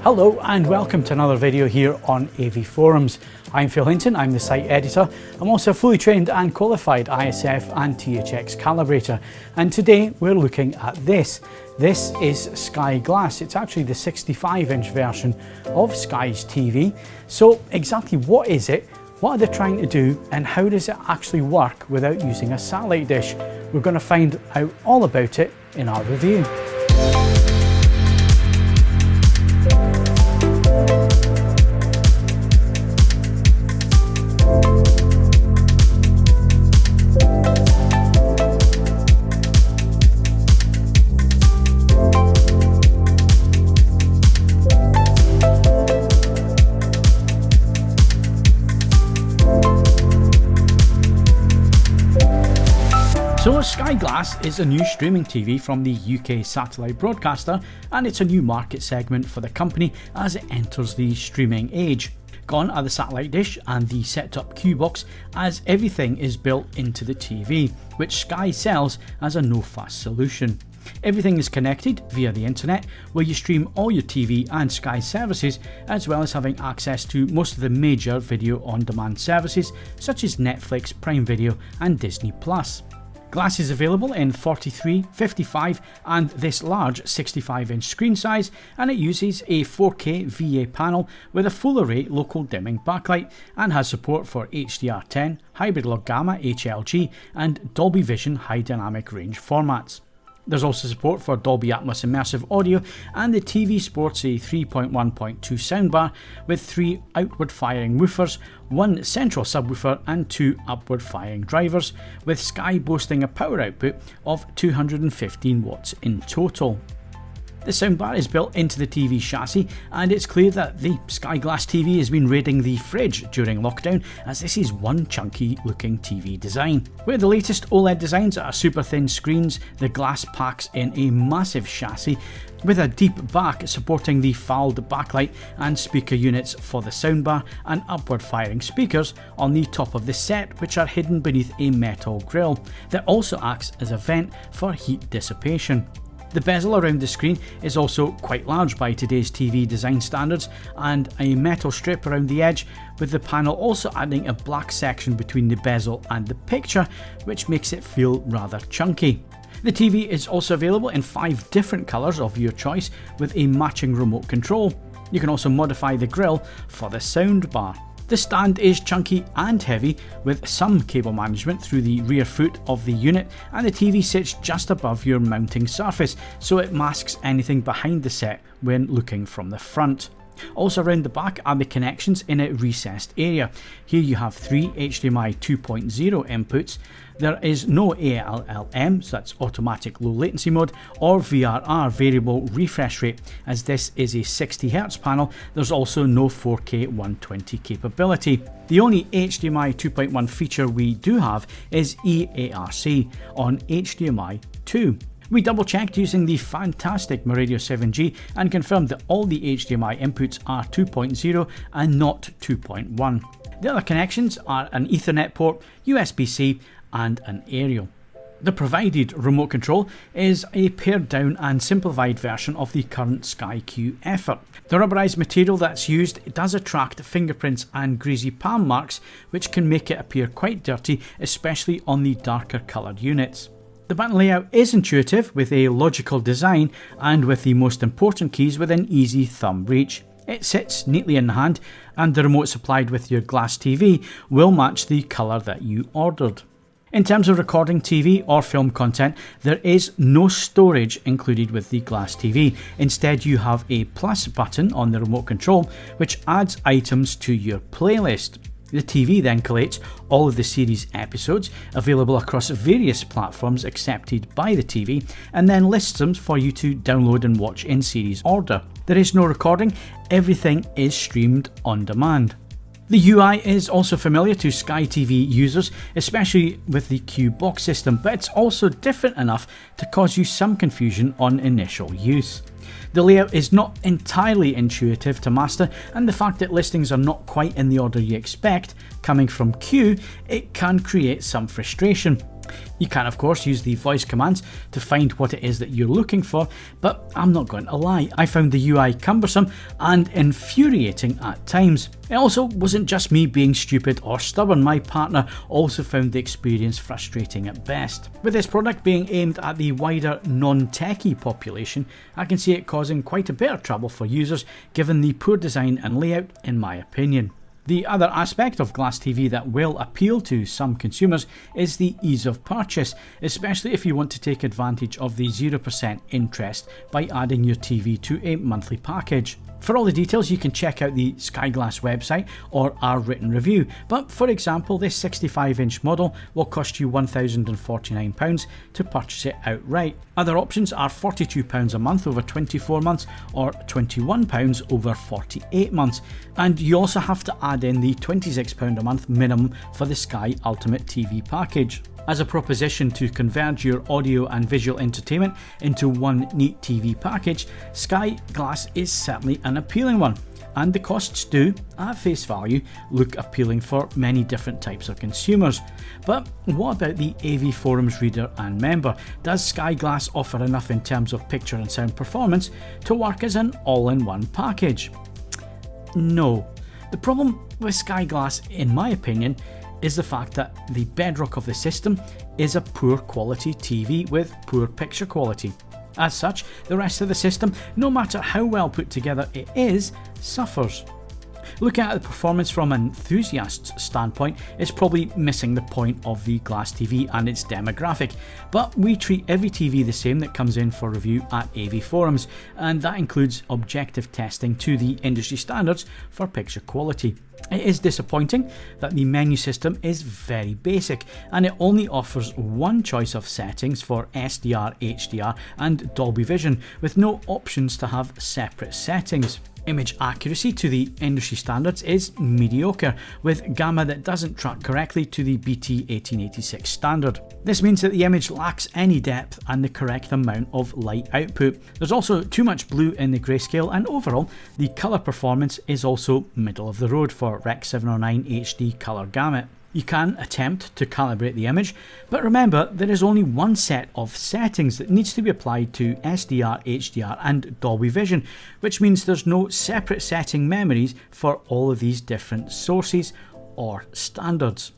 Hello and welcome to another video here on AV Forums. I'm Phil Hinton, I'm the site editor. I'm also a fully trained and qualified ISF and THX calibrator, and today we're looking at this. This is Sky Glass. It's actually the 65-inch version of Sky's TV. So exactly what is it? What are they trying to do, and how does it actually work without using a satellite dish? We're going to find out all about it in our review. So Sky Glass is a new streaming TV from the UK satellite broadcaster, and it's a new market segment for the company as it enters the streaming age. Gone are the satellite dish and the set-top Q box, as everything is built into the TV, which Sky sells as a no-fuss solution. Everything is connected via the internet, where you stream all your TV and Sky services, as well as having access to most of the major video on-demand services such as Netflix, Prime Video and Disney+. Glass is available in 43, 55 and this large 65-inch screen size, and it uses a 4K VA panel with a full array local dimming backlight and has support for HDR10, hybrid log gamma HLG and Dolby Vision high dynamic range formats. There's also support for Dolby Atmos immersive audio, and the TV sports a 3.1.2 soundbar with 3 outward firing woofers, 1 central subwoofer and 2 upward firing drivers, with Sky boasting a power output of 215 watts in total. The soundbar is built into the TV chassis, and it's clear that the Sky Glass TV has been raiding the fridge during lockdown, as this is one chunky looking TV design. With the latest OLED designs are super thin screens, the glass packs in a massive chassis with a deep back supporting the fouled backlight and speaker units for the soundbar, and upward firing speakers on the top of the set, which are hidden beneath a metal grille that also acts as a vent for heat dissipation. The bezel around the screen is also quite large by today's TV design standards, and a metal strip around the edge, with the panel also adding a black section between the bezel and the picture, which makes it feel rather chunky. The TV is also available in 5 different colours of your choice with a matching remote control. You can also modify the grille for the soundbar. The stand is chunky and heavy, with some cable management through the rear foot of the unit, and the TV sits just above your mounting surface, so it masks anything behind the set when looking from the front. Also around the back are the connections in a recessed area. Here you have 3 HDMI 2.0 inputs. There is no ALLM, so that's automatic low latency mode, or VRR variable refresh rate, as this is a 60Hz panel. There's also no 4K 120 capability. The only HDMI 2.1 feature we do have is eARC on HDMI 2. We double checked using the fantastic Meradio 7G and confirmed that all the HDMI inputs are 2.0 and not 2.1. The other connections are an Ethernet port, USB-C and an aerial. The provided remote control is a pared down and simplified version of the current Sky Q effort. The rubberized material that's used does attract fingerprints and greasy palm marks, which can make it appear quite dirty, especially on the darker coloured units. The button layout is intuitive, with a logical design and with the most important keys within easy thumb reach. It sits neatly in the hand, and the remote supplied with your Glass TV will match the colour that you ordered. In terms of recording TV or film content, there is no storage included with the Glass TV. Instead, you have a plus button on the remote control, which adds items to your playlist. The TV then collates all of the series episodes available across various platforms accepted by the TV, and then lists them for you to download and watch in series order. There is no recording, everything is streamed on demand. The UI is also familiar to Sky TV users, especially with the Q box system, but it's also different enough to cause you some confusion on initial use. The layout is not entirely intuitive to master, and the fact that listings are not quite in the order you expect, coming from Q, it can create some frustration. You can of course use the voice commands to find what it is that you're looking for, but I'm not going to lie, I found the UI cumbersome and infuriating at times. It also wasn't just me being stupid or stubborn, my partner also found the experience frustrating at best. With this product being aimed at the wider non-techie population, I can see it causing quite a bit of trouble for users given the poor design and layout in my opinion. The other aspect of Glass TV that will appeal to some consumers is the ease of purchase, especially if you want to take advantage of the 0% interest by adding your TV to a monthly package. For all the details, you can check out the Skyglass website or our written review, but for example, this 65-inch model will cost you £1,049 to purchase it outright. Other options are £42 a month over 24 months or £21 over 48 months, and you also have to add in the £26 a month minimum for the Sky Ultimate TV package. As a proposition to converge your audio and visual entertainment into one neat TV package, Sky Glass is certainly an appealing one, and the costs do, at face value, look appealing for many different types of consumers. But what about the AV Forums reader and member? Does Sky Glass offer enough in terms of picture and sound performance to work as an all-in-one package? No. The problem with Sky Glass, in my opinion, is the fact that the bedrock of the system is a poor quality TV with poor picture quality. As such, the rest of the system, no matter how well put together it is, suffers. Looking at the performance from an enthusiast's standpoint, it's probably missing the point of the Glass TV and its demographic, but we treat every TV the same that comes in for review at AV Forums, and that includes objective testing to the industry standards for picture quality. It is disappointing that the menu system is very basic and it only offers one choice of settings for SDR, HDR and Dolby Vision, with no options to have separate settings. Image accuracy to the industry standards is mediocre, with gamma that doesn't track correctly to the BT 1886 standard. This means that the image lacks any depth and the correct amount of light output. There's also too much blue in the grayscale, and overall the colour performance is also middle of the road for Rec 709 HD colour gamut. You can attempt to calibrate the image, but remember there is only one set of settings that needs to be applied to SDR, HDR and Dolby Vision, which means there's no separate setting memories for all of these different sources or standards.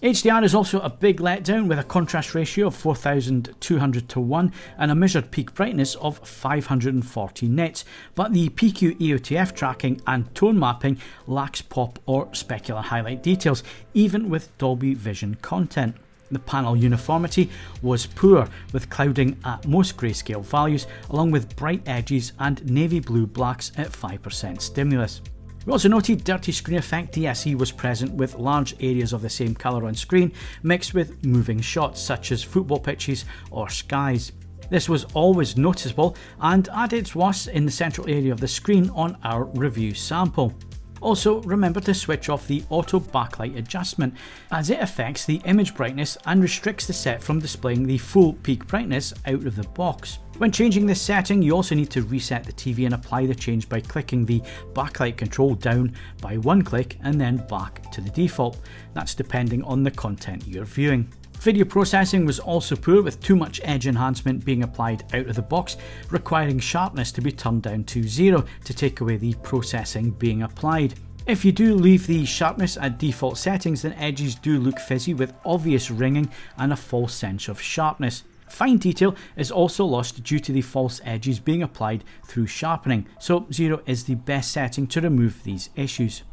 HDR is also a big letdown with a contrast ratio of 4200 to 1 and a measured peak brightness of 540 nits, but the PQ EOTF tracking and tone mapping lacks pop or specular highlight details, even with Dolby Vision content. The panel uniformity was poor, with clouding at most grayscale values, along with bright edges and navy blue blacks at 5% stimulus. We also noted dirty screen effect DSE was present, with large areas of the same colour on screen mixed with moving shots such as football pitches or skies. This was always noticeable and added was in the central area of the screen on our review sample. Also, remember to switch off the auto backlight adjustment, as it affects the image brightness and restricts the set from displaying the full peak brightness out of the box. When changing this setting, you also need to reset the TV and apply the change by clicking the backlight control down by one click and then back to the default. That's depending on the content you're viewing. Video processing was also poor, with too much edge enhancement being applied out of the box, requiring sharpness to be turned down to 0 to take away the processing being applied. If you do leave the sharpness at default settings, then edges do look fizzy with obvious ringing and a false sense of sharpness. Fine detail is also lost due to the false edges being applied through sharpening, so 0 is the best setting to remove these issues.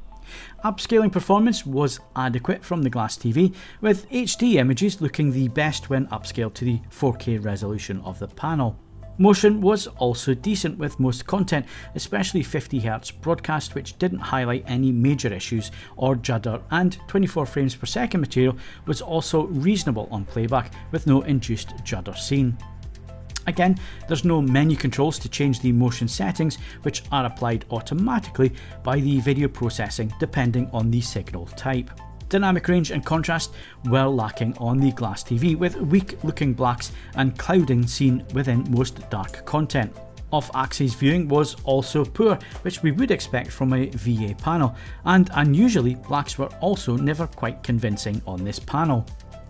Upscaling performance was adequate from the Glass TV, with HD images looking the best when upscaled to the 4K resolution of the panel. Motion was also decent with most content, especially 50Hz broadcast, which didn't highlight any major issues or judder, and 24 frames per second material was also reasonable on playback with no induced judder seen. Again, there's no menu controls to change the motion settings, which are applied automatically by the video processing depending on the signal type. Dynamic range and contrast were lacking on the Glass TV, with weak looking blacks and clouding seen within most dark content. Off-axis viewing was also poor, which we would expect from a VA panel, and unusually blacks were also never quite convincing on this panel.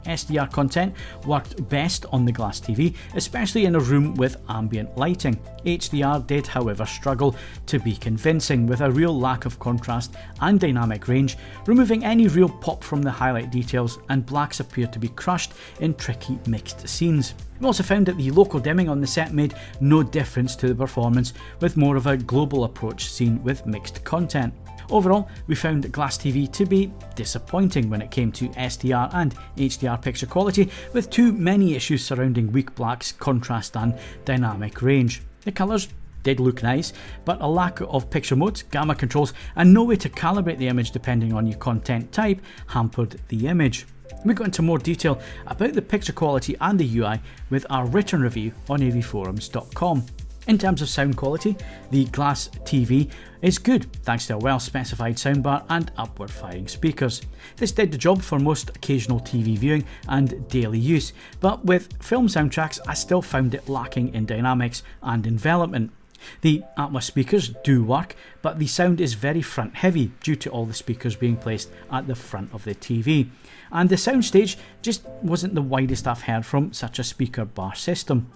SDR content worked best on the Glass TV, especially in a room with ambient lighting. HDR did, however, struggle to be convincing, with a real lack of contrast and dynamic range, removing any real pop from the highlight details, and blacks appeared to be crushed in tricky mixed scenes. We also found that the local dimming on the set made no difference to the performance, with more of a global approach seen with mixed content. Overall, we found Glass TV to be disappointing when it came to SDR and HDR picture quality, with too many issues surrounding weak blacks, contrast and dynamic range. The colours did look nice, but a lack of picture modes, gamma controls and no way to calibrate the image depending on your content type hampered the image. We got into more detail about the picture quality and the UI with our written review on avforums.com. In terms of sound quality, the Glass TV is good thanks to a well specified soundbar and upward firing speakers. This did the job for most occasional TV viewing and daily use, but with film soundtracks I still found it lacking in dynamics and envelopment. The Atmos speakers do work, but the sound is very front heavy due to all the speakers being placed at the front of the TV, and the soundstage just wasn't the widest I've heard from such a speaker bar system.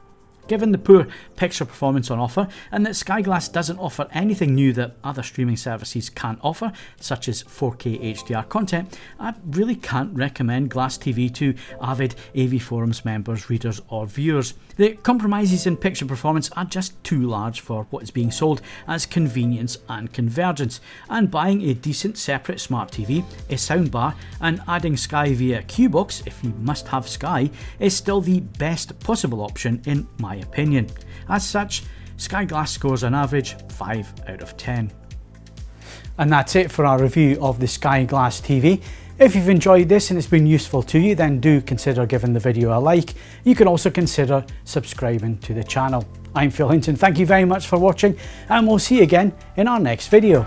Given the poor picture performance on offer, and that Sky Glass doesn't offer anything new that other streaming services can't offer, such as 4K HDR content, I really can't recommend Glass TV to avid AV Forums members, readers or viewers. The compromises in picture performance are just too large for what is being sold as convenience and convergence, and buying a decent separate smart TV, a soundbar and adding Sky via Qbox, if you must have Sky, is still the best possible option in my opinion. As such, Sky Glass scores an average 5 out of 10. And that's it for our review of the Sky Glass TV. If you've enjoyed this and it's been useful to you, then do consider giving the video a like. You can also consider subscribing to the channel. I'm Phil Hinton, thank you very much for watching, and we'll see you again in our next video.